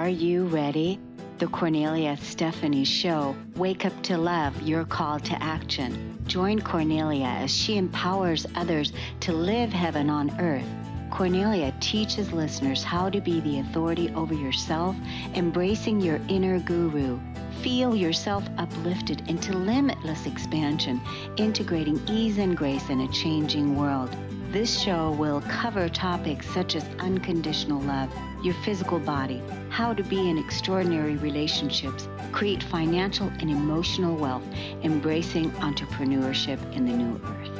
Are you ready? The Kornelia Stephanie Show. Wake up to love, your call to action. Join Kornelia as she empowers others to live heaven on earth. Kornelia teaches listeners how to be the authority over yourself, embracing your inner guru. Feel yourself uplifted into limitless expansion, integrating ease and grace in a changing world. This show will cover topics such as unconditional love, your physical body, how to be in extraordinary relationships, create financial and emotional wealth, embracing entrepreneurship in the new earth.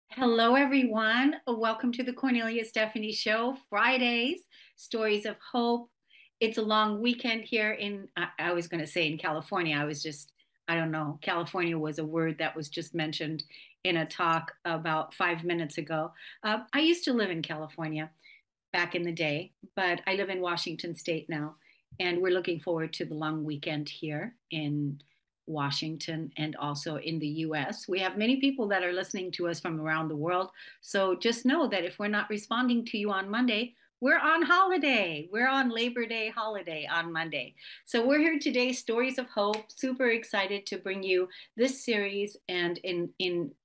Hello, everyone. Welcome to the Kornelia Stephanie Show, Fridays, Stories of Hope. It's a long weekend here in, I was going to say in California. I don't know. California was a word that was just mentioned in a talk about 5 minutes ago. I used to live in California back in the day, but I live in Washington State now. And we're looking forward to the long weekend here in Washington and also in the US. We have many people that are listening to us from around the world. So just know that if we're not responding to you on Monday, we're on holiday. We're on Labor Day holiday on Monday. So we're here today, Stories of Hope. Super excited to bring you this series and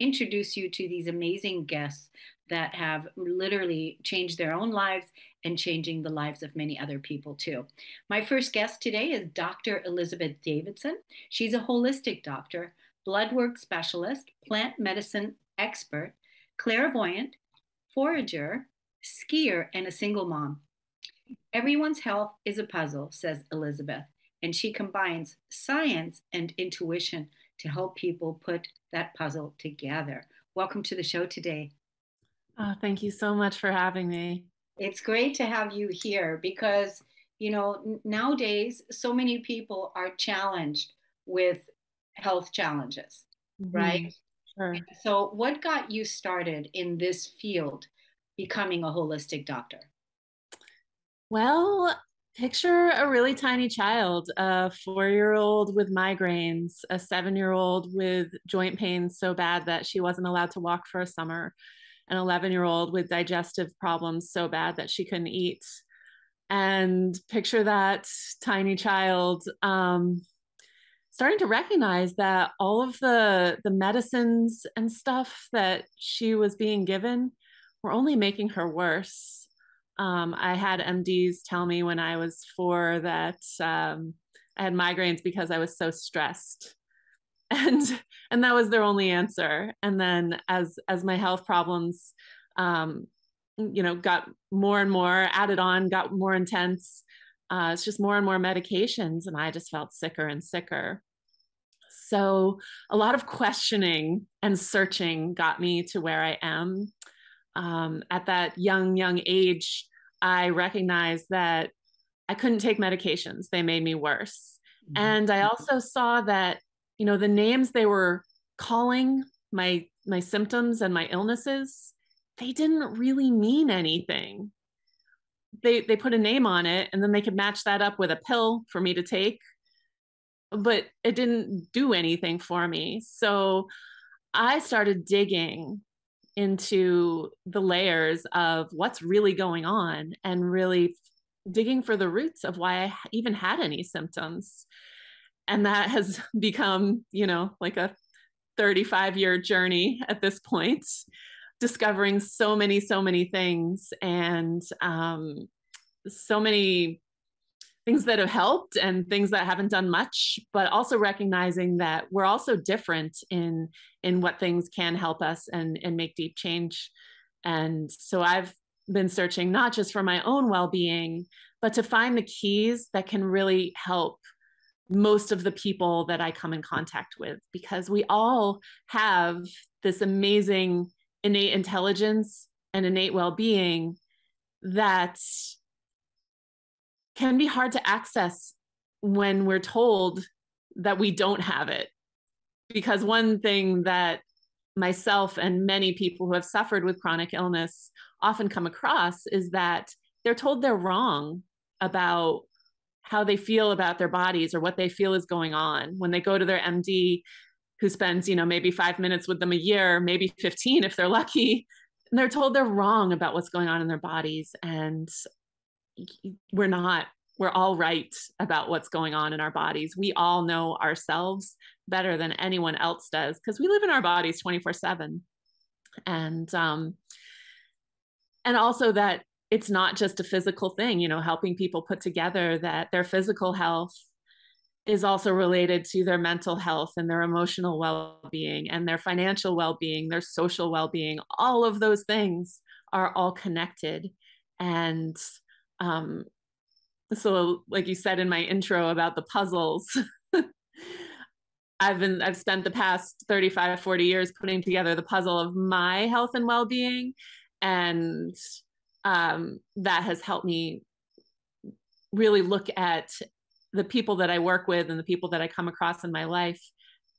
introduce you to these amazing guests that have literally changed their own lives and changing the lives of many other people too. My first guest today is Dr. Elizabeth Davidson. She's a holistic doctor, blood work specialist, plant medicine expert, clairvoyant, forager, skier, and a single mom. Everyone's health is a puzzle, says Elizabeth, and she combines science and intuition to help people put that puzzle together. Welcome to the show today. Oh, thank you so much for having me. It's great to have you here because, you know, nowadays so many people are challenged with health challenges, right? Sure. So what got you started in this field, becoming a holistic doctor? Well, picture a really tiny child, a 4-year-old with migraines, a 7-year-old with joint pains so bad that she wasn't allowed to walk for a summer, an 11-year-old with digestive problems so bad that she couldn't eat. And picture that tiny child starting to recognize that all of the medicines and stuff that she was being given were only making her worse. I had MDs tell me when I was 4 that I had migraines because I was so stressed. And that was their only answer. And then as my health problems, got more and more added on, got more intense, it's just more and more medications. And I just felt sicker and sicker. So a lot of questioning and searching got me to where I am. At that young age, I recognized that I couldn't take medications. They made me worse. Mm-hmm. And I also saw that, you know, the names they were calling my symptoms and my illnesses, they didn't really mean anything. They put a name on it and then they could match that up with a pill for me to take, but it didn't do anything for me. So I started digging into the layers of what's really going on and really digging for the roots of why I even had any symptoms. And that has become, you know, like a 35-year journey at this point, discovering so many things and so many things that have helped and things that haven't done much, but also recognizing that we're also different in what things can help us and make deep change. And so I've been searching not just for my own well-being, but to find the keys that can really help most of the people that I come in contact with, because we all have this amazing innate intelligence and innate well-being that can be hard to access when we're told that we don't have it. Because one thing that myself and many people who have suffered with chronic illness often come across is that they're told they're wrong about how they feel about their bodies or what they feel is going on. When they go to their MD, who spends, maybe 5 minutes with them a year, maybe 15 if they're lucky, they're told they're wrong about what's going on in their bodies. And we're not. We're all right about what's going on in our bodies. We all know ourselves better than anyone else does, because we live in our bodies 24/7. And also that it's not just a physical thing, helping people put together that their physical health is also related to their mental health and their emotional well-being and their financial well-being, their social well-being. All of those things are all connected. And so like you said in my intro about the puzzles, I've spent the past 35, 40 years putting together the puzzle of my health and well-being. And that has helped me really look at the people that I work with and the people that I come across in my life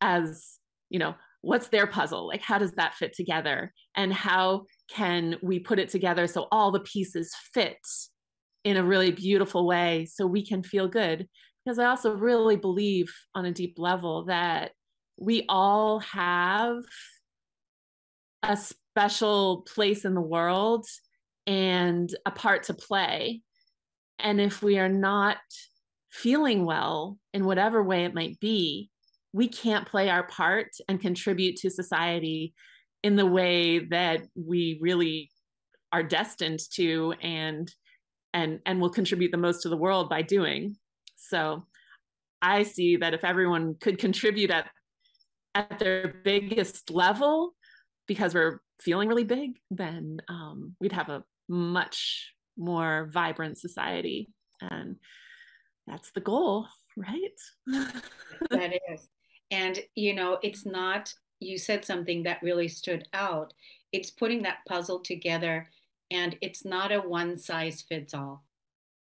as, what's their puzzle? Like, how does that fit together? And how can we put it together so all the pieces fit in a really beautiful way so we can feel good? Because I also really believe on a deep level that we all have a special place in the world and a part to play. And if we are not feeling well in whatever way it might be, we can't play our part and contribute to society in the way that we really are destined to and will contribute the most to the world by doing. So I see that if everyone could contribute at their biggest level, because we're feeling really big, then we'd have a much more vibrant society. And that's the goal, right? That is. And, it's not, you said something that really stood out. It's putting that puzzle together, and it's not a one size fits all.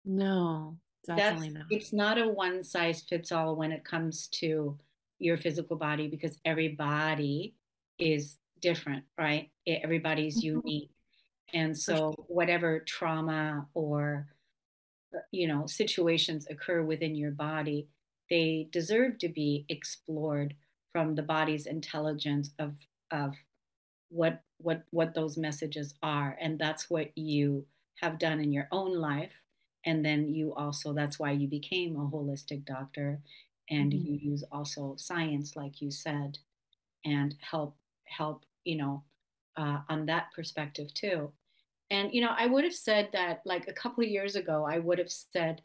No, definitely not. It's not a one size fits all when it comes to your physical body, because everybody is different, right? Everybody's unique. And so whatever trauma or situations occur within your body, they deserve to be explored from the body's intelligence of what those messages are. And that's what you have done in your own life. And then you also, that's why you became a holistic doctor, and you use also science, like you said, and help on that perspective too. And I would have said that, like, a couple of years ago, I would have said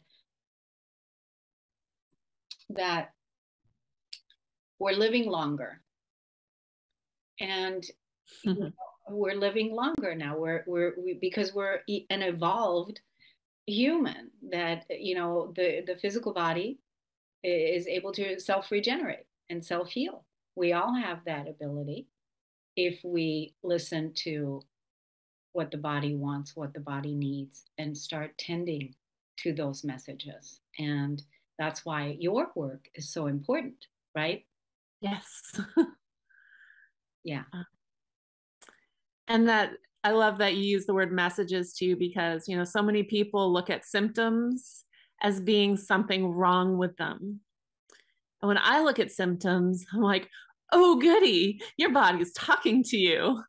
that we're living longer, and we're living longer now. Because we're an evolved human, that the physical body is able to self-regenerate and self-heal. We all have that ability if we listen to what the body wants, what the body needs, and start tending to those messages. And that's why your work is so important, right? Yes. Yeah. And that I love that you use the word messages too, because, so many people look at symptoms as being something wrong with them. And when I look at symptoms, I'm like, oh, goody, your body is talking to you.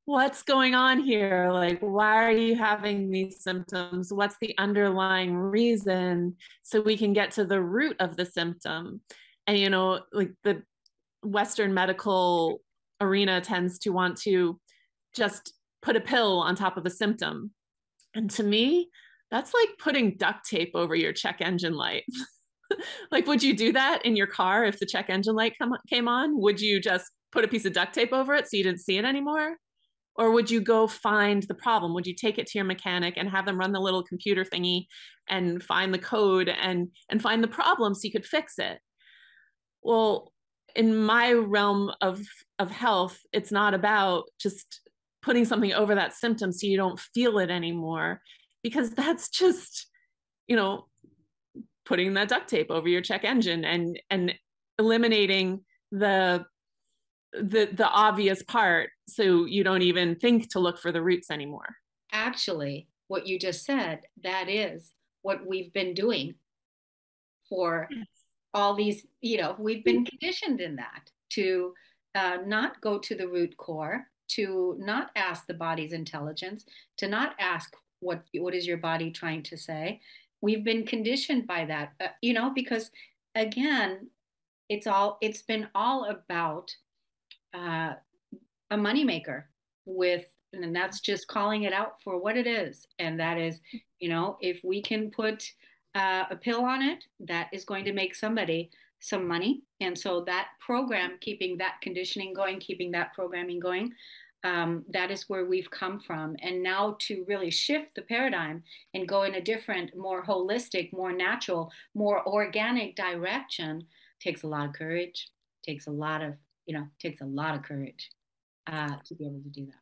What's going on here? Like, why are you having these symptoms? What's the underlying reason? So we can get to the root of the symptom. And, like the Western medical arena tends to want to just put a pill on top of a symptom. And to me, that's like putting duct tape over your check engine light. Like, would you do that in your car if the check engine light came on? Would you just put a piece of duct tape over it so you didn't see it anymore? Or would you go find the problem? Would you take it to your mechanic and have them run the little computer thingy and find the code and find the problem so you could fix it? Well, in my realm of health, it's not about just putting something over that symptom so you don't feel it anymore, because that's just, putting that duct tape over your check engine and eliminating the obvious part, so you don't even think to look for the roots anymore. Actually, what you just said, that is what we've been doing for all these, we've been conditioned in that to not go to the root core, to not ask the body's intelligence, to not ask what is your body trying to say. We've been conditioned by that, because again, it's been all about uh, a moneymaker and that's just calling it out for what it is. And that is, if we can put a pill on it, that is going to make somebody some money. And so that program, keeping that conditioning going, keeping that programming going, that is where we've come from. And now to really shift the paradigm and go in a different, more holistic, more natural, more organic direction takes a lot of courage, takes a lot of, takes a lot of courage to be able to do that.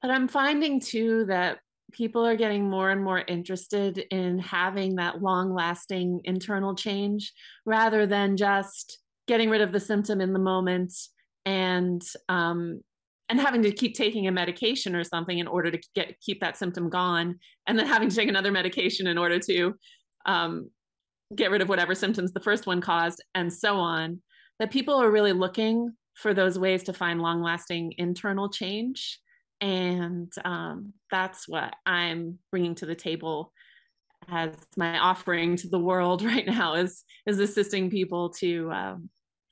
But I'm finding too that people are getting more and more interested in having that long-lasting internal change rather than just getting rid of the symptom in the moment and having to keep taking a medication or something in order to keep that symptom gone, and then having to take another medication in order to get rid of whatever symptoms the first one caused, and so on. That people are really looking for those ways to find long-lasting internal change. And that's what I'm bringing to the table as my offering to the world right now, is assisting people to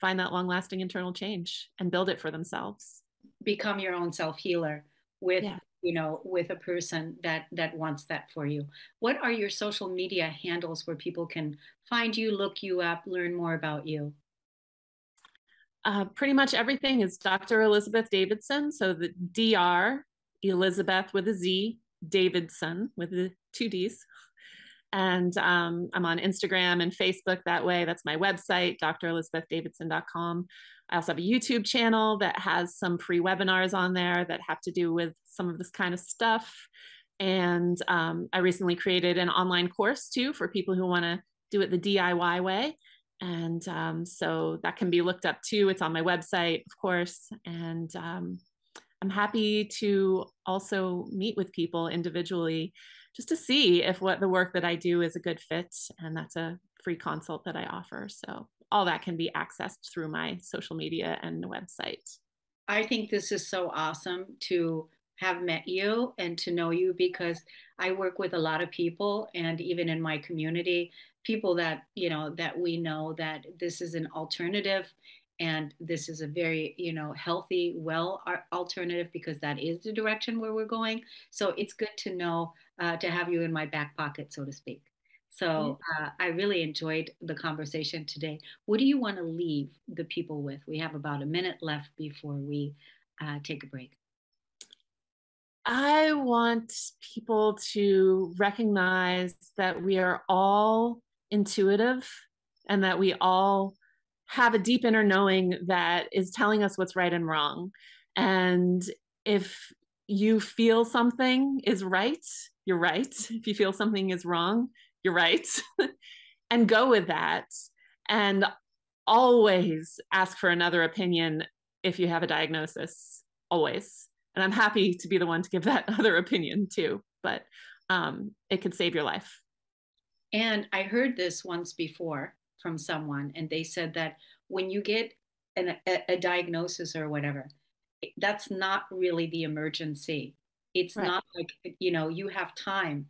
find that long-lasting internal change and build it for themselves. Become your own self-healer with, with a person that wants that for you. What are your social media handles where people can find you, look you up, learn more about you? Pretty much everything is Dr. Elizabeth Davidson. So the Dr. Elizabeth with a Z, Davidson with the 2 Ds. And I'm on Instagram and Facebook that way. That's my website, drelizabethdavidson.com. I also have a YouTube channel that has some free webinars on there that have to do with some of this kind of stuff. And I recently created an online course too for people who want to do it the DIY way. And so that can be looked up too. It's on my website, of course. And I'm happy to also meet with people individually just to see if the work that I do is a good fit. And that's a free consult that I offer. So all that can be accessed through my social media and the website. I think this is so awesome to have met you and to know you, because I work with a lot of people, and even in my community, people that, that we know that this is an alternative, and this is a very, healthy, well alternative, because that is the direction where we're going. So it's good to know, to have you in my back pocket, so to speak. So I really enjoyed the conversation today. What do you want to leave the people with? We have about a minute left before we take a break. I want people to recognize that we are all intuitive, and that we all have a deep inner knowing that is telling us what's right and wrong. And if you feel something is right, you're right. If you feel something is wrong, you're right. And go with that. And always ask for another opinion if you have a diagnosis, always. And I'm happy to be the one to give that other opinion too, but it could save your life. And I heard this once before from someone, and they said that when you get a diagnosis or whatever, that's not really the emergency. It's not like, you have time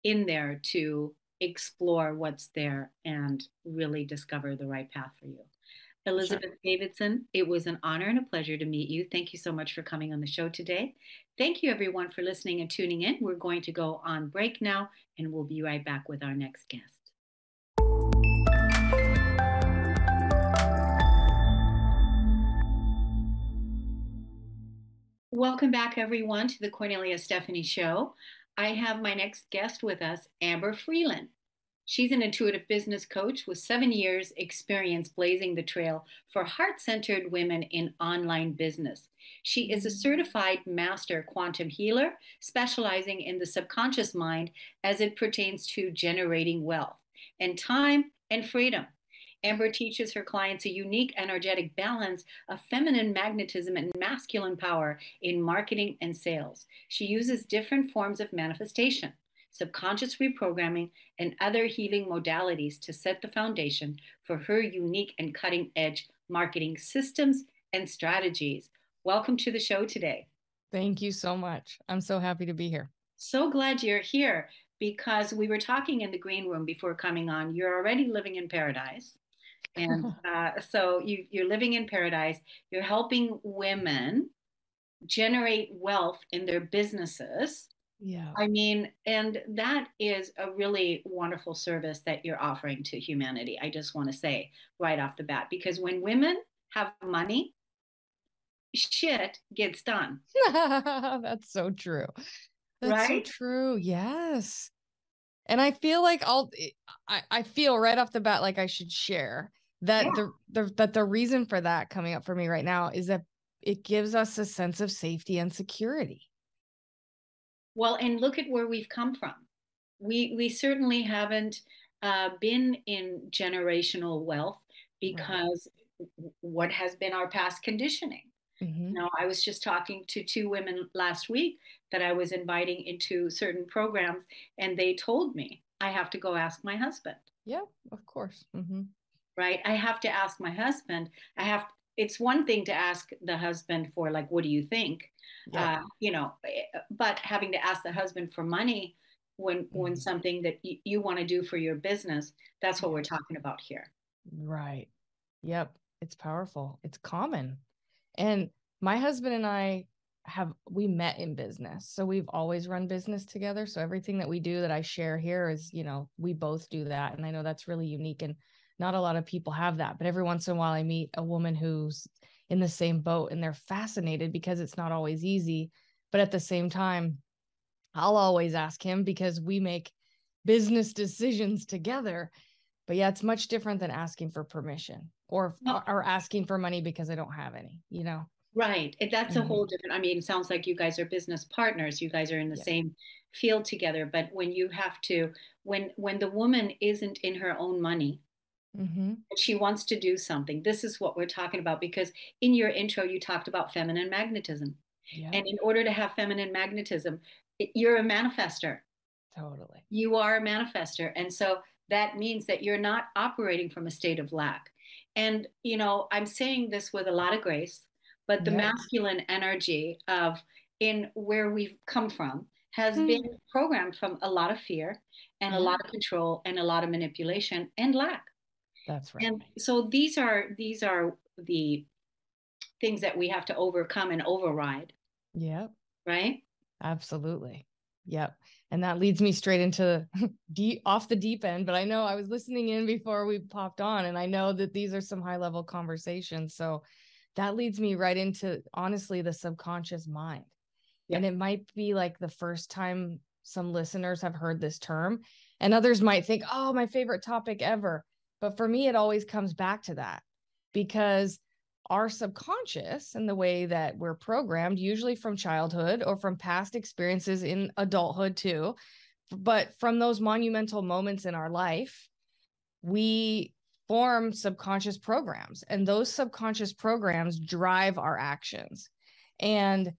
in there to explore what's there and really discover the right path for you. Elizabeth Davidson, it was an honor and a pleasure to meet you. Thank you so much for coming on the show today. Thank you, everyone, for listening and tuning in. We're going to go on break now, and we'll be right back with our next guest. Welcome back, everyone, to the Kornelia Stephanie Show. I have my next guest with us, Amber Frelin. She's an intuitive business coach with 7 years experience blazing the trail for heart-centered women in online business. She is a certified master quantum healer, specializing in the subconscious mind as it pertains to generating wealth and time and freedom. Amber teaches her clients a unique energetic balance of feminine magnetism and masculine power in marketing and sales. She uses different forms of manifestation, subconscious reprogramming, and other healing modalities to set the foundation for her unique and cutting-edge marketing systems and strategies, welcome to the show today. Thank you so much. I'm so happy to be here. So glad you're here because we were talking in the green room before coming on. You're already living in paradise. And so you're living in paradise. You're helping women generate wealth in their businesses. Yeah. I mean, and that is a really wonderful service that you're offering to humanity. I just want to say right off the bat, because when women have money, shit gets done. That's so true. That's so Right? true. Yes. And I feel like I feel right off the bat like I should share that the reason for that coming up for me right now is that it gives us a sense of safety and security. Well, and look at where we've come from. We certainly haven't been in generational wealth because what has been our past conditioning. Mm-hmm. Now, I was just talking to two women last week that I was inviting into certain programs, and they told me I have to go ask my husband. Yeah, of course. Mm-hmm. Right? I have to ask my husband. It's one thing to ask the husband for, like, what do you think? Yep. But having to ask the husband for money when something that you want to do for your business, that's what we're talking about here. Right. Yep. It's powerful. It's common. And my husband and I we met in business. So we've always run business together. So everything that we do that I share here is, we both do that. And I know that's really unique and not a lot of people have that. But every once in a while I meet a woman who's in the same boat and they're fascinated because it's not always easy. But at the same time, I'll always ask him because we make business decisions together. But yeah, it's much different than asking for permission or asking for money because I don't have any, Right. And that's a whole different, I mean, it sounds like you guys are business partners. You guys are in the same field together. But when you have to, when the woman isn't in her own money, she wants to do something, this is what we're talking about. Because in your intro, you talked about feminine magnetism. Yeah. And in order to have feminine magnetism, you're a manifester. Totally. You are a manifester. And so that means that you're not operating from a state of lack. And, I'm saying this with a lot of grace, but the masculine energy of in where we've come from has been programmed from a lot of fear and a lot of control and a lot of manipulation and lack. That's right. And so these are the things that we have to overcome and override. Yep. Right? Absolutely. Yep. And that leads me straight into off the deep end, but I know I was listening in before we popped on and I know that these are some high level conversations. So that leads me right into, honestly, the subconscious mind. Yeah. And it might be like the first time some listeners have heard this term and others might think, oh, my favorite topic ever. But for me, it always comes back to that because our subconscious and the way that we're programmed, usually from childhood or from past experiences in adulthood too, but from those monumental moments in our life, we form subconscious programs, and those subconscious programs drive our actions, and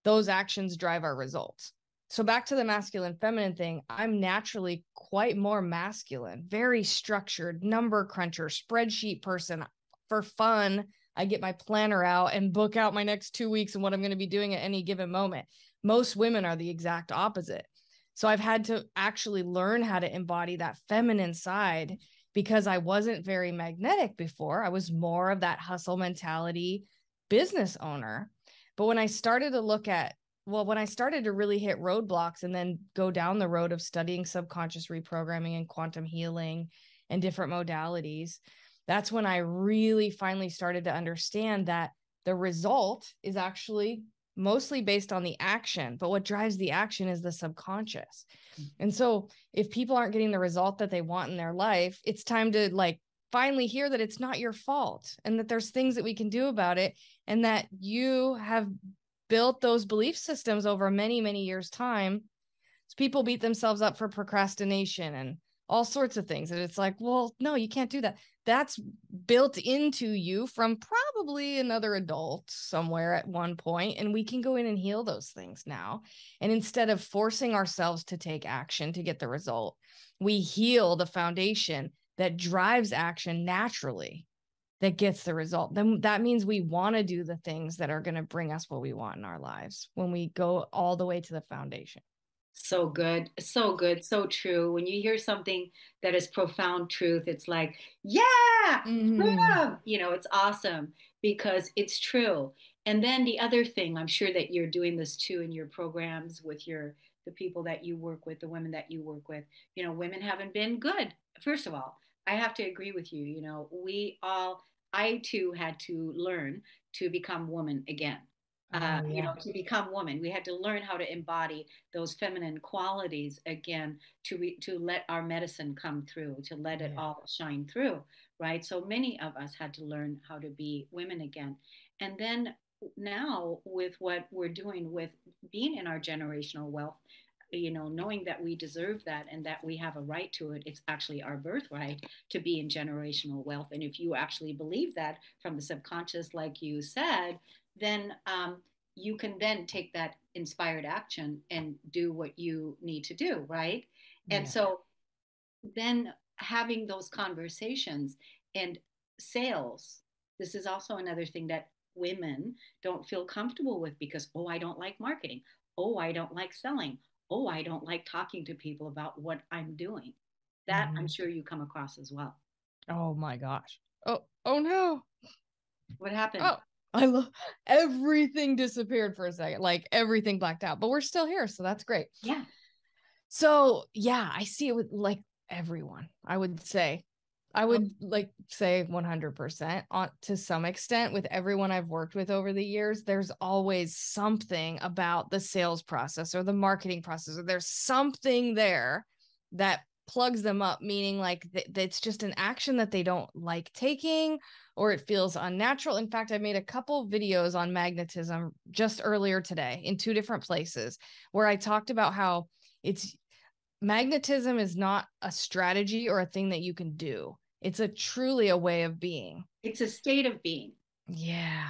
those actions drive our results. So back to the masculine feminine thing, I'm naturally quite more masculine, very structured, number cruncher, spreadsheet person. For fun, I get my planner out and book out my next 2 weeks and what I'm going to be doing at any given moment. Most women are the exact opposite. So I've had to actually learn how to embody that feminine side because I wasn't very magnetic before. I was more of that hustle mentality business owner. But when I started to really hit roadblocks and then go down the road of studying subconscious reprogramming and quantum healing and different modalities, that's when I really finally started to understand that the result is actually mostly based on the action, but what drives the action is the subconscious. And so if people aren't getting the result that they want in their life, it's time to finally hear that it's not your fault and that there's things that we can do about it, and that you have built those belief systems over many, many years' time. So people beat themselves up for procrastination and all sorts of things. And it's like, well, no, you can't do that. That's built into you from probably another adult somewhere at one point. And we can go in and heal those things now. And instead of forcing ourselves to take action to get the result, we heal the foundation that drives action naturally. that gets the result, then that means we want to do the things that are going to bring us what we want in our lives when we go all the way to the foundation. So good, so good, so true. When you hear something that is profound truth, it's like, yeah, freedom. It's awesome because it's true. And then the other thing, I'm sure that you're doing this too in your programs with the people that you work with, the women that you work with. Women haven't been good. First of all, I have to agree with you. I too had to learn to become woman again. To become woman, we had to learn how to embody those feminine qualities again, to let our medicine come through, to let it all shine through, right? So many of us had to learn how to be women again. And then now with what we're doing with being in our generational wealth, knowing that we deserve that and that we have a right to it, it's actually our birthright to be in generational wealth. And if you actually believe that from the subconscious, like you said, then you can then take that inspired action and do what you need to do, right? And so then having those conversations and sales, this is also another thing that women don't feel comfortable with because, oh, I don't like marketing. Oh, I don't like selling. Oh, I don't like talking to people about what I'm doing. That I'm sure you come across as well. Oh my gosh. Oh no. What happened? Oh, I love everything disappeared for a second, like everything blacked out, but we're still here. So that's great. Yeah. So yeah, I see it with like everyone. I would say 100% to some extent with everyone I've worked with over the years. There's always something about the sales process or the marketing process, or there's something there that plugs them up, meaning like it's just an action that they don't like taking, or it feels unnatural. In fact, I made a couple videos on magnetism just earlier today in 2 different places where I talked about how magnetism is not a strategy or a thing that you can do. It's truly a way of being. It's a state of being. Yeah.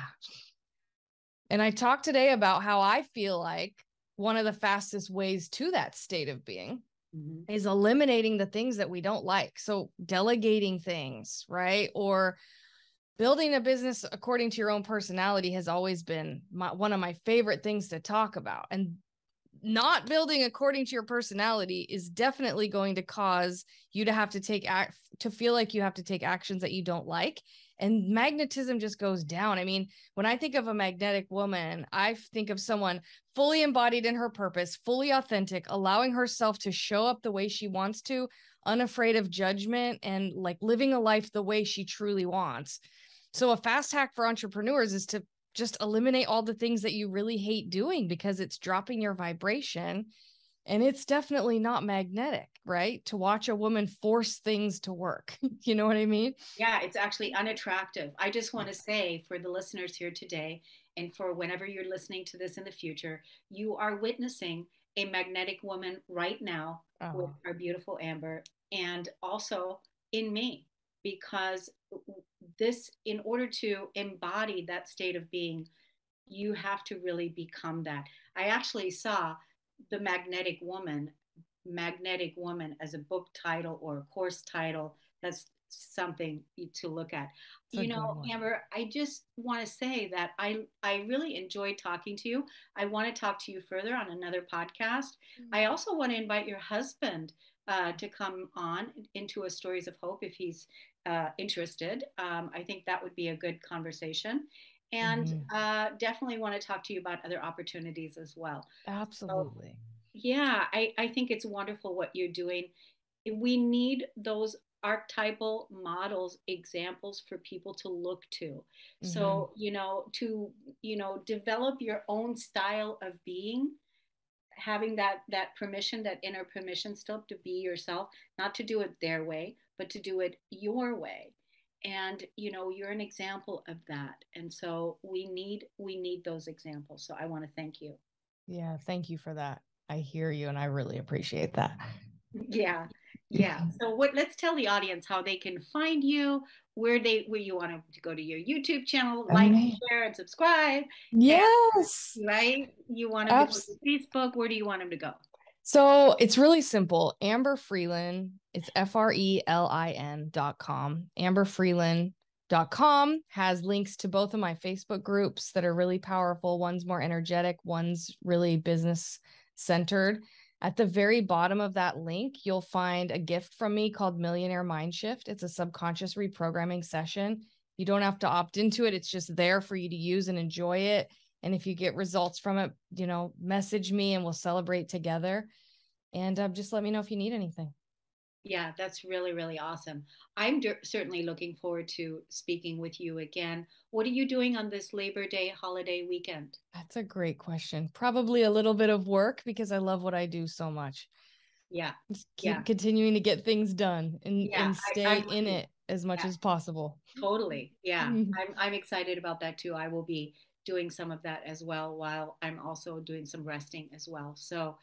And I talked today about how I feel like one of the fastest ways to that state of being is eliminating the things that we don't like. So delegating things, right? Or building a business according to your own personality has always been one of my favorite things to talk about. And not building according to your personality is definitely going to cause you to have to feel like you have to take actions that you don't like. And magnetism just goes down. I mean, when I think of a magnetic woman, I think of someone fully embodied in her purpose, fully authentic, allowing herself to show up the way she wants to, unafraid of judgment, and like living a life the way she truly wants. So a fast hack for entrepreneurs is to just eliminate all the things that you really hate doing because it's dropping your vibration. And it's definitely not magnetic, right? To watch a woman force things to work. You know what I mean? Yeah, it's actually unattractive. I just want to say for the listeners here today, and for whenever you're listening to this in the future, you are witnessing a magnetic woman right now with our beautiful Amber, and also in me, because in order to embody that state of being, you have to really become that. I actually saw the magnetic woman as a book title or a course title. That's something to look at. Amber, I just want to say that I really enjoyed talking to you. I want to talk to you further on another podcast. I also want to invite your husband to come on into a Stories of Hope if he's interested. I think that would be a good conversation. And definitely want to talk to you about other opportunities as well. Absolutely. So, yeah, I think it's wonderful what you're doing. We need those archetypal models, examples for people to look to. So, develop your own style of being, having that permission, that inner permission still to be yourself, not to do it their way, but to do it your way. And you're an example of that. And so we need those examples. So I want to thank you. Yeah, thank you for that. I hear you and I really appreciate that. Yeah. So let's tell the audience how they can find you, where you want them to go to your YouTube channel, like, share, and subscribe. Yes. And, right? You want them to go to Facebook. Where do you want them to go? So it's really simple. Amber Frelin. It's FRELIN.com. AmberFrelin.com. has links to both of my Facebook groups that are really powerful. One's more energetic, one's really business centered. At the very bottom of that link, you'll find a gift from me called Millionaire Mind Shift. It's a subconscious reprogramming session. You don't have to opt into it. It's just there for you to use and enjoy it. And if you get results from it, message me and we'll celebrate together. And just let me know if you need anything. Yeah, that's really, really awesome. I'm certainly looking forward to speaking with you again. What are you doing on this Labor Day holiday weekend? That's a great question. Probably a little bit of work because I love what I do so much. Yeah. Just keep continuing to get things done and stay in you. it as much as possible. Totally. Yeah. I'm excited about that too. I will be doing some of that as well while I'm also doing some resting as well. So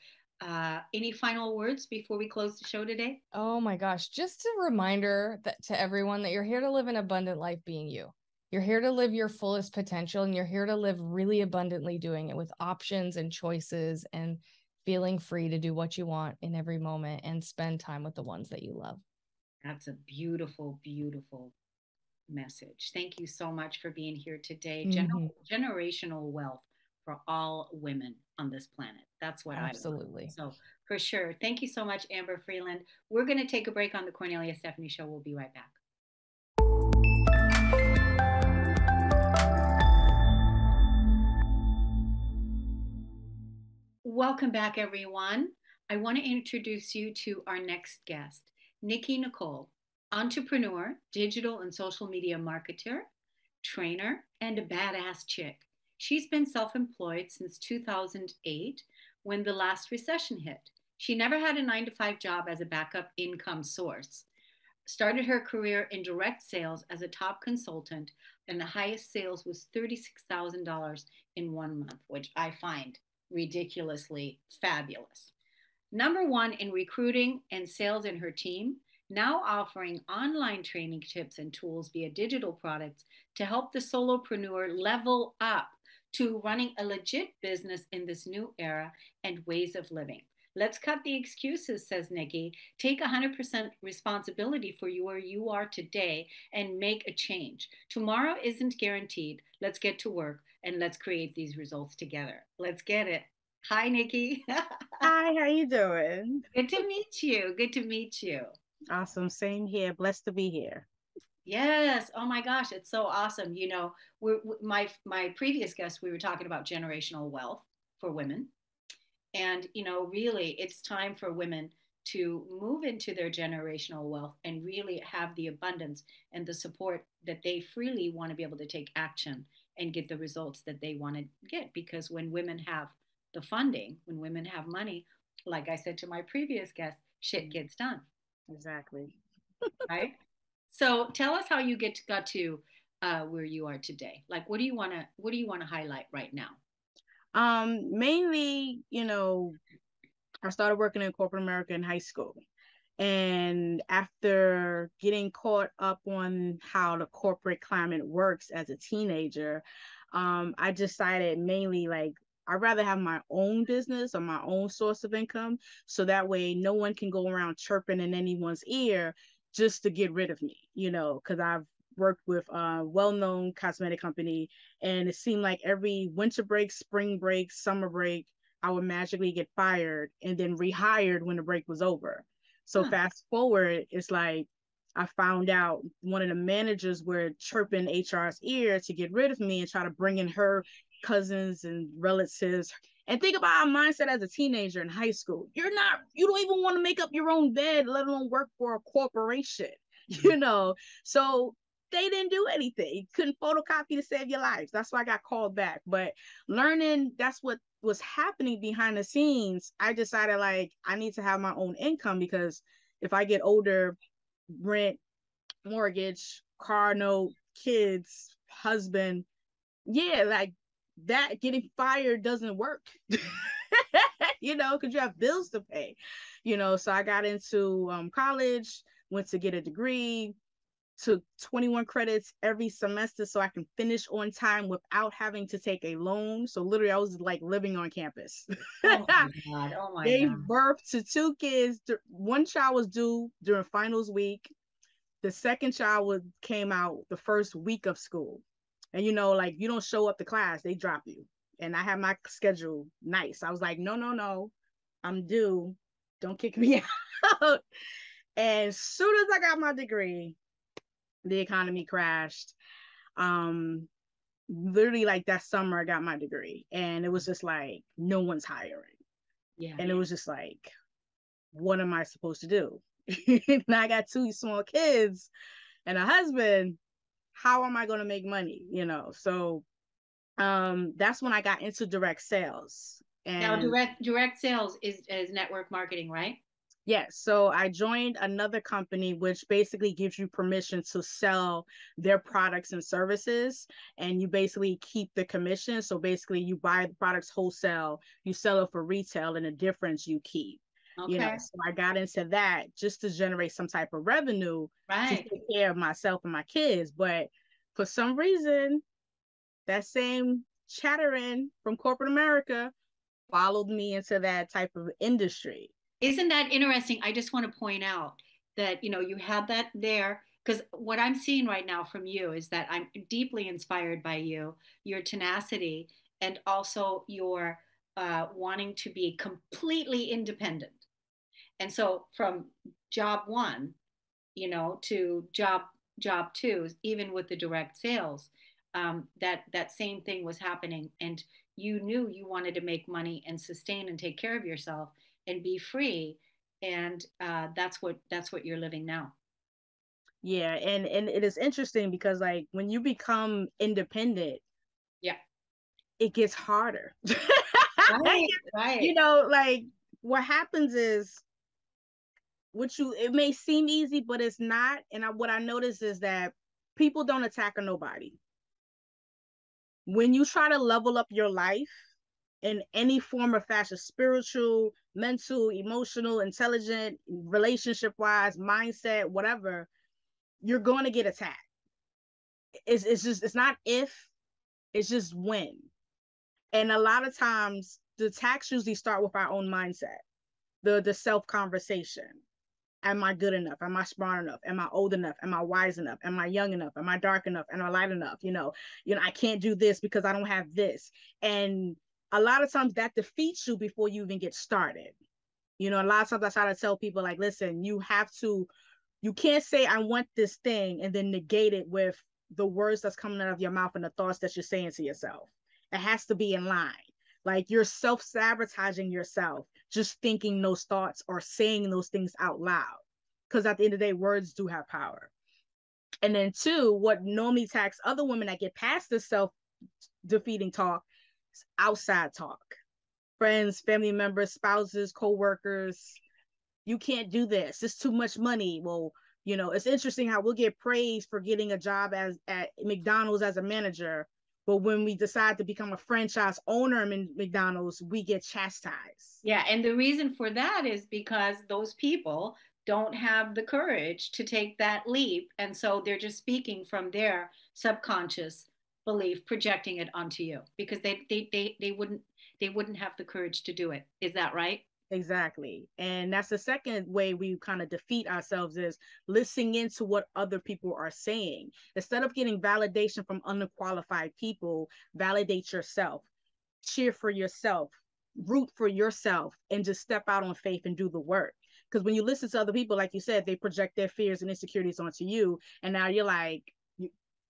any final words before we close the show today? Oh my gosh. Just a reminder that to everyone that you're here to live an abundant life being you. You're here to live your fullest potential, and you're here to live really abundantly, doing it with options and choices and feeling free to do what you want in every moment and spend time with the ones that you love. That's a beautiful, beautiful message. Thank you so much for being here today. Generational wealth for all women on this planet. That's what Absolutely. I want. So for sure. Thank you so much, Amber Frelin. We're going to take a break on the Kornelia Stephanie Show. We'll be right back. Welcome back, everyone. I want to introduce you to our next guest, Nikki Nicole, entrepreneur, digital and social media marketer, trainer, and a badass chick. She's been self-employed since 2008 when the last recession hit. She never had a 9-to-5 job as a backup income source. Started her career in direct sales as a top consultant, and the highest sales was $36,000 in 1 month, which I find ridiculously fabulous. #1 in recruiting and sales in her team, now offering online training tips and tools via digital products to help the solopreneur level up to running a legit business in this new era and ways of living. Let's cut the excuses, says Nikki. Take 100% responsibility for where you are today and make a change. Tomorrow isn't guaranteed. Let's get to work and let's create these results together. Let's get it. Hi, Nikki. Hi, how you doing? Good to meet you. Good to meet you. Awesome. Same here. Blessed to be here. Yes. Oh my gosh, it's so awesome. My previous guest, we were talking about generational wealth for women. And, really it's time for women to move into their generational wealth and really have the abundance and the support that they freely want to be able to take action and get the results that they want to get. Because when women have the funding, when women have money, like I said to my previous guest, shit gets done. Exactly. Right? So tell us how you got to where you are today. Like, what do you want to highlight right now? Mainly, I started working in corporate America in high school. And after getting caught up on how the corporate climate works as a teenager, I decided mainly I'd rather have my own business or my own source of income. So that way no one can go around chirping in anyone's ear just to get rid of me, because I've worked with a well-known cosmetic company, and it seemed like every winter break, spring break, summer break, I would magically get fired and then rehired when the break was over. So fast forward, it's like I found out one of the managers were chirping HR's ear to get rid of me and try to bring in her cousins and relatives. And think about our mindset as a teenager in high school. You don't even want to make up your own bed, let alone work for a corporation, So they didn't do anything. Couldn't photocopy to save your lives. That's why I got called back. But learning that's what was happening behind the scenes, I decided I need to have my own income, because if I get older, rent, mortgage, car note, kids, husband, that getting fired doesn't work, because you have bills to pay, so I got into college, went to get a degree, took 21 credits every semester so I can finish on time without having to take a loan. So literally I was living on campus. Oh my God. Oh my Gave God. birth to 2 kids. One child was due during finals week. the second child came out the first week of school. And like you don't show up to class, they drop you. And I had my schedule nice. I was like, no, I'm due. Don't kick me out. And as soon as I got my degree, the economy crashed. Literally like that summer I got my degree, and it was just like no one's hiring. Yeah. And it was just like, what am I supposed to do? Now I got 2 small kids and a husband. How am I going to make money? So that's when I got into direct sales. And now direct sales is network marketing, right? Yes. So I joined another company, which basically gives you permission to sell their products and services, and you basically keep the commission. So basically you buy the products wholesale, you sell it for retail, and the difference you keep. Okay. So I got into that just to generate some type of revenue to take care of myself and my kids. But for some reason, that same chattering from corporate America followed me into that type of industry. Isn't that interesting? I just want to point out that, you have that there, because what I'm seeing right now from you is that I'm deeply inspired by you, your tenacity, and also your wanting to be completely independent. And so from job one, to job two, even with the direct sales, that same thing was happening. And you knew you wanted to make money and sustain and take care of yourself and be free, and that's what you're living now. Yeah, and it is interesting because like when you become independent, yeah, it gets harder. Right. Like what happens is it may seem easy, but it's not. And what I notice is that people don't attack nobody. When you try to level up your life in any form or fashion, spiritual, mental, emotional, intelligent, relationship wise, mindset, whatever, you're going to get attacked. It's not if, it's just when. And a lot of times the attacks usually start with our own mindset, the self conversation. Am I good enough? Am I smart enough? Am I old enough? Am I wise enough? Am I young enough? Am I dark enough? Am I light enough? I can't do this because I don't have this. And a lot of times that defeats you before you even get started. A lot of times I try to tell people like, listen, you can't say I want this thing and then negate it with the words that's coming out of your mouth and the thoughts that you're saying to yourself. It has to be in line. Like you're self-sabotaging yourself just thinking those thoughts or saying those things out loud. Because at the end of the day, words do have power. And then 2, what normally attacks other women that get past this self-defeating talk is outside talk. Friends, family members, spouses, co-workers. You can't do this. It's too much money. Well, it's interesting how we'll get praised for getting a job at McDonald's as a manager. But when we decide to become a franchise owner in McDonald's, we get chastised. Yeah. And the reason for that is because those people don't have the courage to take that leap. And so they're just speaking from their subconscious belief, projecting it onto you because they wouldn't have the courage to do it. Is that right? Exactly. And that's the second way we kind of defeat ourselves is listening into what other people are saying. Instead of getting validation from unqualified people, validate yourself, cheer for yourself, root for yourself, and just step out on faith and do the work. Because when you listen to other people, like you said, they project their fears and insecurities onto you. And now you're like,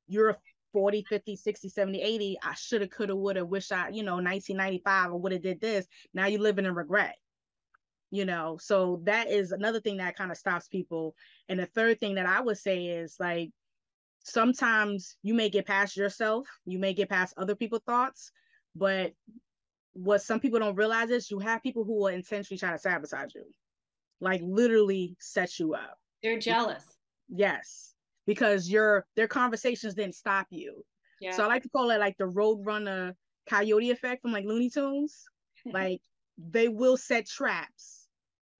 you're 40, 50, 60, 70, 80. I shoulda, coulda, woulda, wish I, 1995 or would have did this. Now you're living in regret. So that is another thing that kind of stops people. And the third thing that I would say is like, sometimes you may get past yourself, you may get past other people's thoughts, but what some people don't realize is you have people who will intentionally try to sabotage you, like literally set you up. They're jealous. Yes, because their conversations didn't stop you. Yeah. So I like to call it like the Roadrunner coyote effect from like Looney Tunes. Like they will set traps.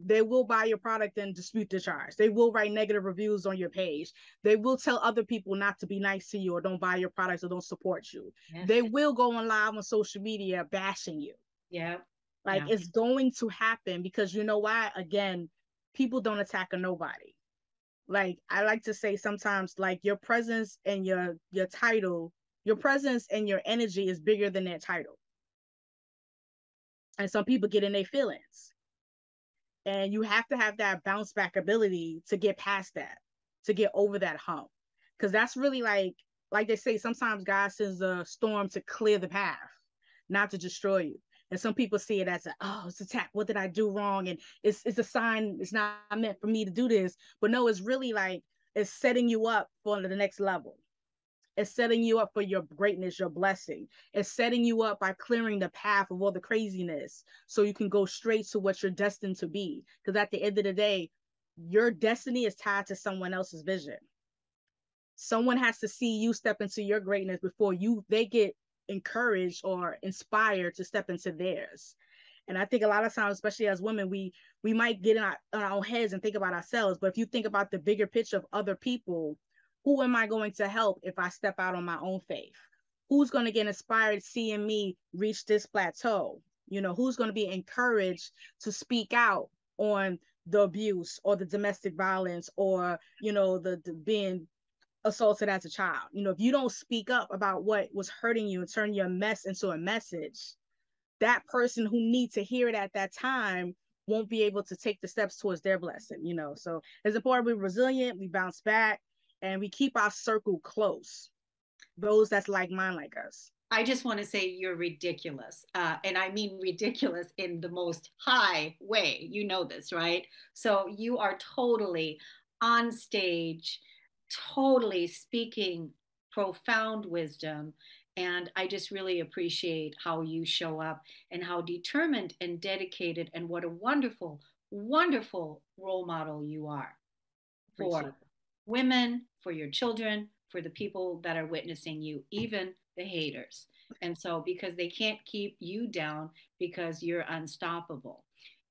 They will buy your product and dispute the charge. They will write negative reviews on your page. They will tell other people not to be nice to you or don't buy your products or don't support you. Yes. They will go on live on social media bashing you. Yeah. Like it's going to happen because you know why? Again, people don't attack a nobody. Like I like to say sometimes, like your presence and your title, your presence and your energy is bigger than their title. And some people get in their feelings. And you have to have that bounce back ability to get past that, to get over that hump. Because that's really like they say, sometimes God sends a storm to clear the path, not to destroy you. And some people see it as it's attack. What did I do wrong? And it's a sign. It's not meant for me to do this. But no, it's really like it's setting you up for the next level. It's setting you up for your greatness, your blessing. It's setting you up by clearing the path of all the craziness so you can go straight to what you're destined to be. Because at the end of the day, your destiny is tied to someone else's vision. Someone has to see you step into your greatness before they get encouraged or inspired to step into theirs. And I think a lot of times, especially as women, we might get in our own heads and think about ourselves. But if you think about the bigger picture of other people, who am I going to help if I step out on my own faith? Who's going to get inspired seeing me reach this plateau? You know, who's going to be encouraged to speak out on the abuse or the domestic violence or, you know, the being assaulted as a child? You know, if you don't speak up about what was hurting you and turn your mess into a message, that person who needs to hear it at that time won't be able to take the steps towards their blessing, you know. So it's important we're resilient, we bounce back, and we keep our circle close. Those that's like mine, like us. I just want to say you're ridiculous. And I mean ridiculous in the most high way. You know this, right? So you are totally on stage, totally speaking profound wisdom. And I just really appreciate how you show up and how determined and dedicated and what a wonderful, wonderful role model you are for women, for your children, for the people that are witnessing you, even the haters. And so, because they can't keep you down because you're unstoppable.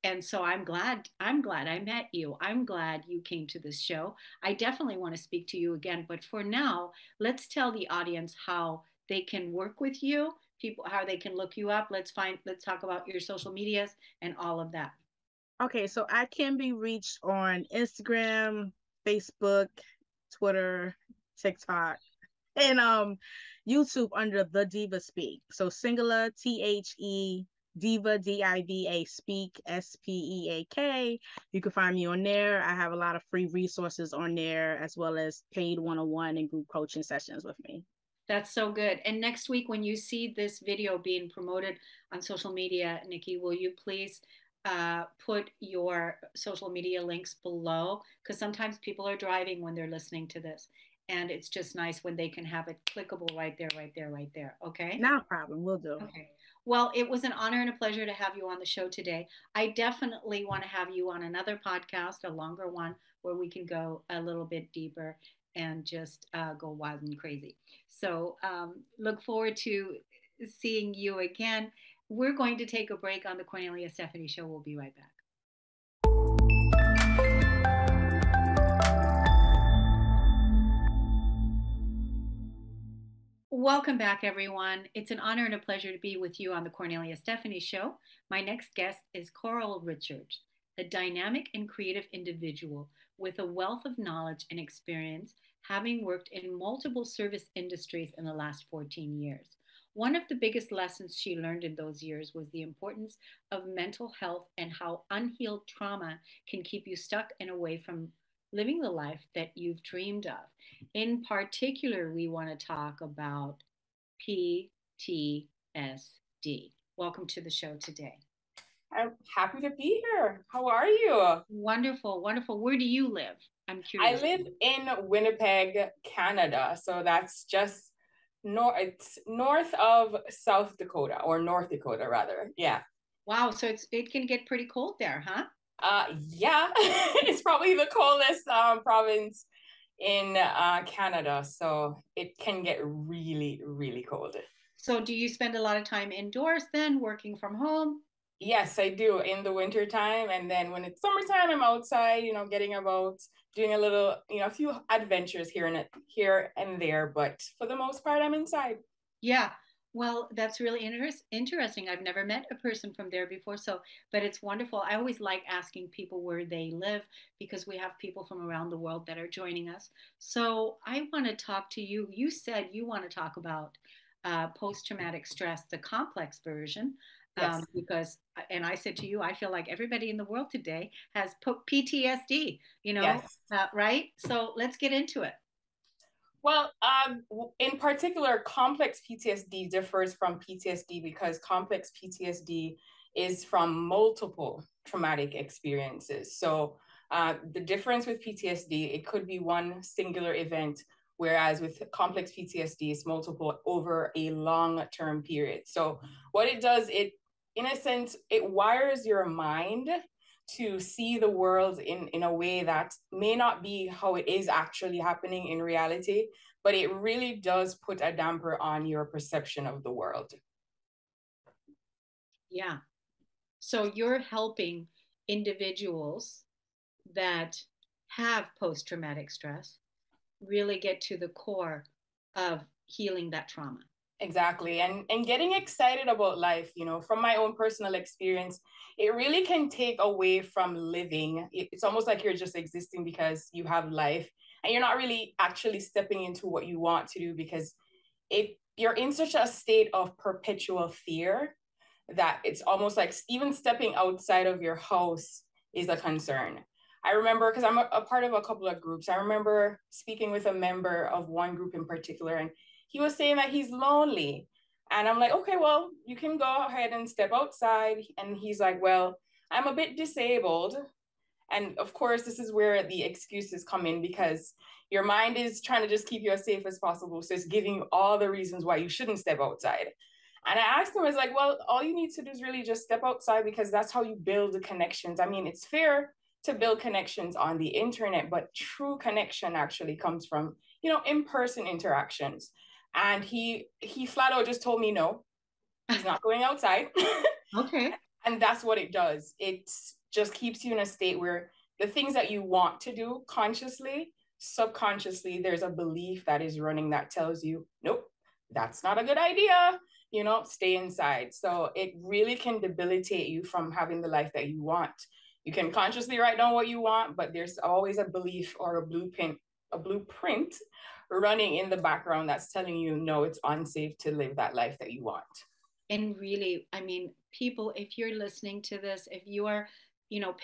And so I'm glad I met you. I'm glad you came to this show. I definitely want to speak to you again, but for now, let's tell the audience how they can work with you, people how they can look you up. Let's talk about your social medias and all of that. Okay, so I can be reached on Instagram, Facebook, Twitter, TikTok, and YouTube under The Diva Speak. So singular THE Diva DIVA Speak SPEAK. You can find me on there. I have a lot of free resources on there, as well as paid one-on-one and group coaching sessions with me. That's so good. And next week, when you see this video being promoted on social media, Nikki, will you please put your social media links below? Because sometimes people are driving when they're listening to this. And it's just nice when they can have it clickable right there. Okay? No problem. We'll do. Okay. Well, it was an honor and a pleasure to have you on the show today. I definitely want to have you on another podcast, a longer one, where we can go a little bit deeper and just go wild and crazy. So look forward to seeing you again. We're going to take a break on the Kornelia Stephanie Show. We'll be right back. Welcome back, everyone. It's an honor and a pleasure to be with you on the Kornelia Stephanie Show. My next guest is Caurel Richards, a dynamic and creative individual with a wealth of knowledge and experience, having worked in multiple service industries in the last 14 years. One of the biggest lessons she learned in those years was the importance of mental health and how unhealed trauma can keep you stuck and away from living the life that you've dreamed of. In particular, we want to talk about PTSD. Welcome to the show today. I'm happy to be here. How are you? Wonderful, wonderful. Where do you live? I'm curious. I live in Winnipeg, Canada. So that's just north of South Dakota, or North Dakota rather. Yeah. Wow. So it can get pretty cold there, huh? Yeah. It's probably the coldest province in Canada. So it can get really, really cold. So do you spend a lot of time indoors then, working from home? Yes, I do in the winter time. And then when it's summertime, I'm outside, getting about, doing a little, a few adventures here and there. But for the most part, I'm inside. Yeah. Well, that's really interesting. I've never met a person from there before, so but it's wonderful. I always like asking people where they live because we have people from around the world that are joining us. So I want to talk to you. You said you want to talk about post-traumatic stress, the complex version, Yes. because, and I said to you, I feel like everybody in the world today has PTSD, Yes. right? So let's get into it. Well, in particular, complex PTSD differs from PTSD because complex PTSD is from multiple traumatic experiences. So the difference with PTSD, it could be one singular event, whereas with complex PTSD, it's multiple over a long-term period. So what it does, in a sense, it wires your mind to see the world in a way that may not be how it is actually happening in reality, but it really does put a damper on your perception of the world. Yeah. So you're helping individuals that have post-traumatic stress really get to the core of healing that trauma. Exactly. And getting excited about life, from my own personal experience, it really can take away from living. It's almost like you're just existing because you have life and you're not really actually stepping into what you want to do because you're in such a state of perpetual fear that it's almost like even stepping outside of your house is a concern. I remember, because I'm a part of a couple of groups, I remember speaking with a member of one group in particular, and he was saying that he's lonely. And I'm like, okay, well, you can go ahead and step outside. And he's like, well, I'm a bit disabled. And of course, this is where the excuses come in because your mind is trying to just keep you as safe as possible. So it's giving you all the reasons why you shouldn't step outside. And I asked him, I was like, well, all you need to do is really just step outside because that's how you build the connections. I mean, it's fair to build connections on the internet, but true connection actually comes from, in-person interactions. And he flat out just told me, no, he's not going outside. Okay. And that's what it does. It just keeps you in a state where the things that you want to do consciously, subconsciously, there's a belief that is running that tells you, nope, that's not a good idea. Stay inside. So it really can debilitate you from having the life that you want. You can consciously write down what you want, but there's always a belief or a blueprint running in the background that's telling you, no, it's unsafe to live that life that you want. And really, I mean, people, if you're listening to this, if you are,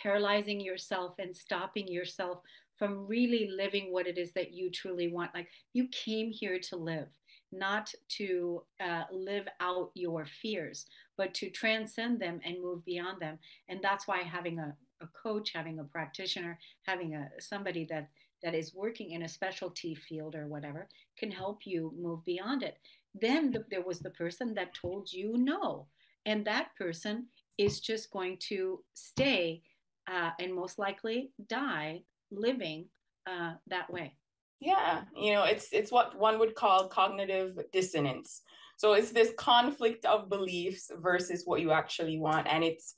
paralyzing yourself and stopping yourself from really living what it is that you truly want, like you came here to live, not to live out your fears, but to transcend them and move beyond them. And that's why having a coach, having a practitioner, having somebody that is working in a specialty field or whatever can help you move beyond it. Then there was the person that told you no, and that person is just going to stay and most likely die living that way. Yeah, it's what one would call cognitive dissonance. So it's this conflict of beliefs versus what you actually want, and it's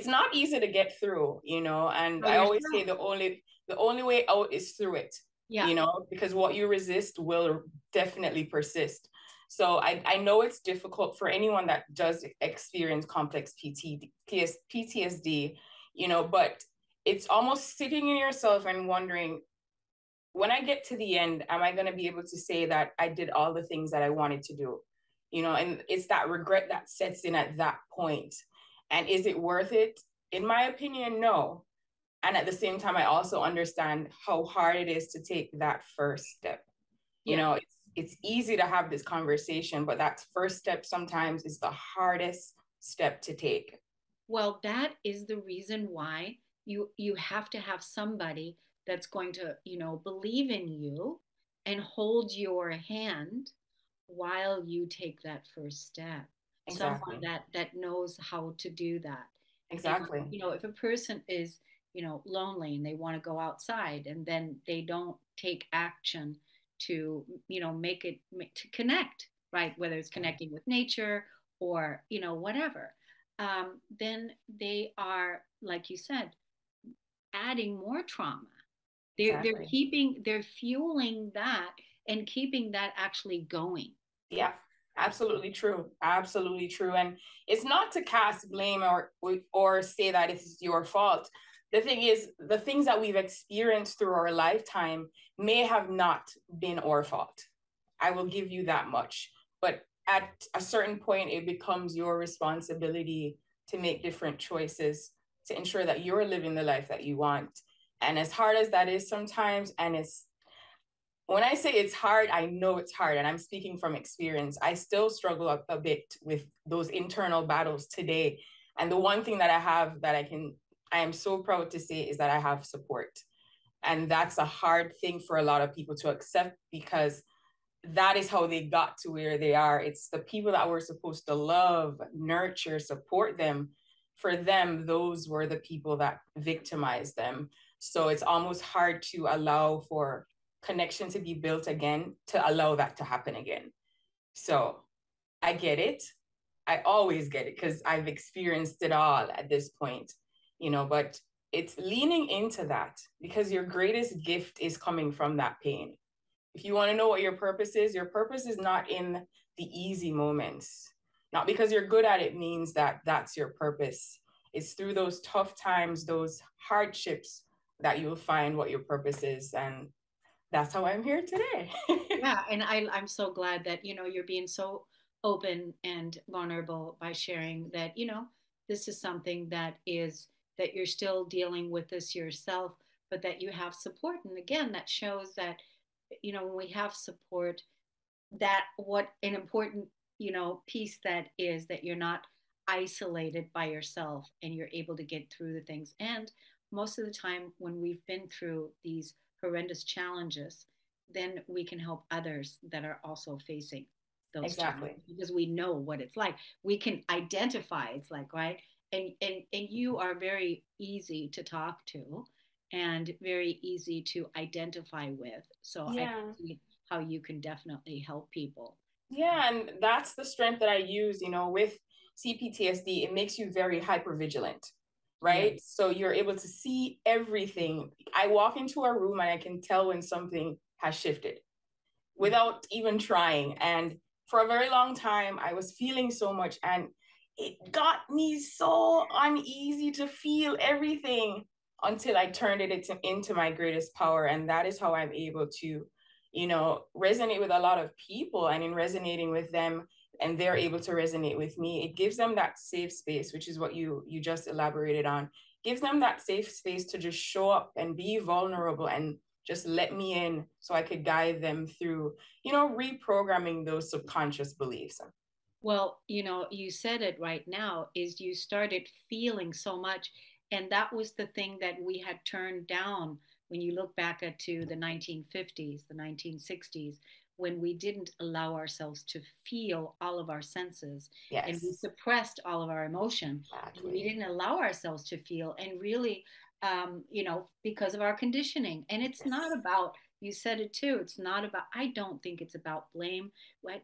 not easy to get through, and I always say the only way out is through it. Yeah. Because what you resist will definitely persist. So I know it's difficult for anyone that does experience complex PTSD, but it's almost sitting in yourself and wondering, when I get to the end, am I going to be able to say that I did all the things that I wanted to do? And it's that regret that sets in at that point. And is it worth it? In my opinion, no. And at the same time, I also understand how hard it is to take that first step. It's easy to have this conversation, but that first step sometimes is the hardest step to take. Well, that is the reason why you have to have somebody that's going to, believe in you and hold your hand while you take that first step. Exactly. Someone that knows how to do that. Exactly. And, if a person is, lonely and they want to go outside and then they don't take action to, to connect, right? Whether it's connecting with nature or, whatever, then they are, like you said, adding more trauma. They're fueling that and keeping that actually going. Yeah, Absolutely true. Absolutely true. And it's not to cast blame or say that it's your fault. The thing is, the things that we've experienced through our lifetime may have not been our fault. I will give you that much. But at a certain point, it becomes your responsibility to make different choices to ensure that you're living the life that you want. And as hard as that is sometimes, and when I say it's hard, I know it's hard, and I'm speaking from experience. I still struggle a bit with those internal battles today. And the one thing that I have that I am so proud to say is that I have support. And that's a hard thing for a lot of people to accept, because that is how they got to where they are. It's the people that we're supposed to love, nurture, support them. For them, those were the people that victimized them. So it's almost hard to allow for connection to be built again, to allow that to happen again. So I get it. I always get it, because I've experienced it all at this point, but it's leaning into that, because your greatest gift is coming from that pain. If you want to know what your purpose is not in the easy moments. Not because you're good at it means that that's your purpose. It's through those tough times, those hardships, that you'll find what your purpose is. And that's how I'm here today. Yeah, and I'm so glad that you're being so open and vulnerable by sharing that this is something that you're still dealing with this yourself, but that you have support. And again, that shows that when we have support, that what an important piece that is, that you're not isolated by yourself, and you're able to get through the things. And most of the time when we've been through these horrendous challenges, then we can help others that are also facing those challenges, because we know what it's like. We can identify, it's like, right? And you are very easy to talk to and very easy to identify with. So yeah. I can see how you can definitely help people. Yeah, and that's the strength that I use, with CPTSD. It makes you very hypervigilant, right? Yeah. So you're able to see everything. I walk into a room and I can tell when something has shifted without even trying. And for a very long time, I was feeling so much, and it got me so uneasy to feel everything until I turned it into my greatest power. And that is how I'm able to, resonate with a lot of people, and in resonating with them, and they're able to resonate with me, it gives them that safe space, which is what you just elaborated on. Gives them that safe space to just show up and be vulnerable and just let me in, so I could guide them through, reprogramming those subconscious beliefs. Well, you said it right now, is you started feeling so much. And that was the thing that we had turned down when you look back to the 1950s, the 1960s, when we didn't allow ourselves to feel all of our senses. Yes. And we suppressed all of our emotion. Exactly. And we didn't allow ourselves to feel, and really, because of our conditioning. And it's yes. not about, you said it too, it's not about, I don't think it's about blame.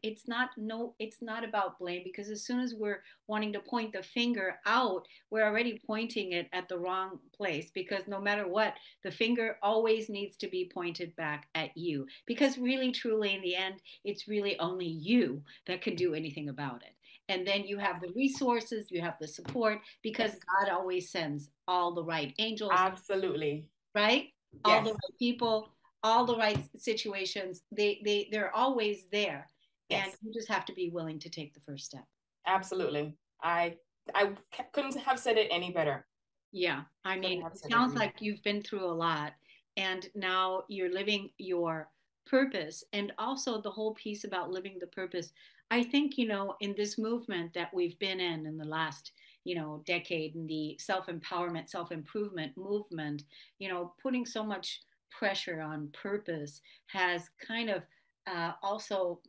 It's not about blame, because as soon as we're wanting to point the finger out, we're already pointing it at the wrong place, because no matter what, the finger always needs to be pointed back at you, because really, truly, in the end, it's really only you that can do anything about it. And then you have the resources, you have the support, because yes. God always sends all the right angels. Absolutely. Right? Yes. All the right people, all the right situations. They're always there. Yes. And you just have to be willing to take the first step. Absolutely. I couldn't have said it any better. Yeah. I mean, it sounds like you've been through a lot, and now you're living your purpose. And also the whole piece about living the purpose, I think, in this movement that we've been in the last, decade, in the self-empowerment, self-improvement movement, putting so much pressure on purpose has kind of also,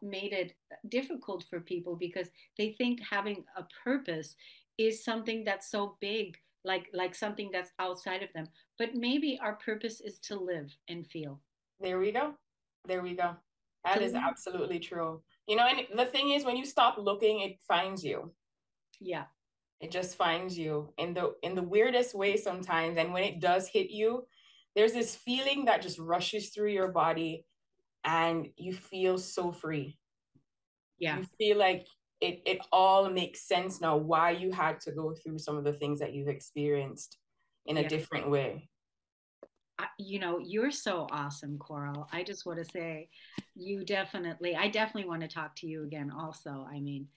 made it difficult for people, because they think having a purpose is something that's so big, like something that's outside of them. But maybe our purpose is to live and feel. There we go. That is absolutely true. And the thing is, when you stop looking, it finds you. Yeah. It just finds you in the weirdest way sometimes. And when it does hit you, there's this feeling that just rushes through your body, and you feel so free. Yeah. You feel like it all makes sense now why you had to go through some of the things that you've experienced in a different way. You know, you're so awesome, Caurel. I just want to say I definitely want to talk to you again also. I mean,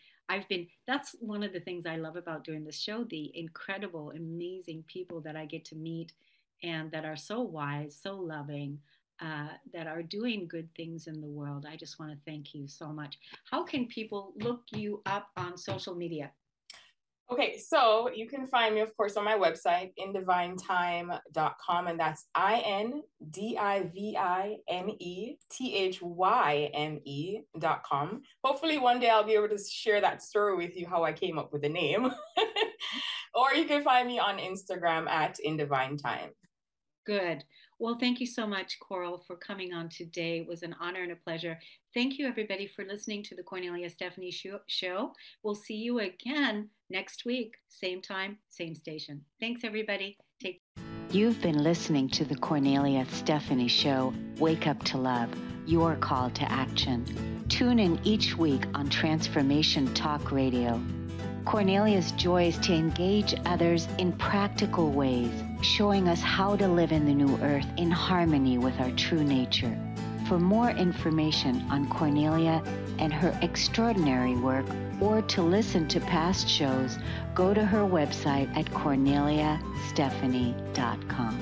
that's one of the things I love about doing this show, the incredible, amazing people that I get to meet and that are so wise, so loving, that are doing good things in the world. I just want to thank you so much. How can people look you up on social media? Okay, so you can find me, of course, on my website, indivinethyme.com, and that's INDIVINETHYME.com. Hopefully one day I'll be able to share that story with you, how I came up with the name. Or you can find me on Instagram at indivinethyme. Good. Well, thank you so much, Caurel, for coming on today. It was an honor and a pleasure. Thank you, everybody, for listening to the Kornelia Stephanie Show. We'll see you again next week, same time, same station. Thanks, everybody. You've been listening to the Kornelia Stephanie Show, Wake Up to Love, your call to action. Tune in each week on Transformation Talk Radio. Kornelia's joy is to engage others in practical ways, showing us how to live in the new earth in harmony with our true nature. For more information on Kornelia and her extraordinary work, or to listen to past shows, go to her website at KorneliaStephanie.com.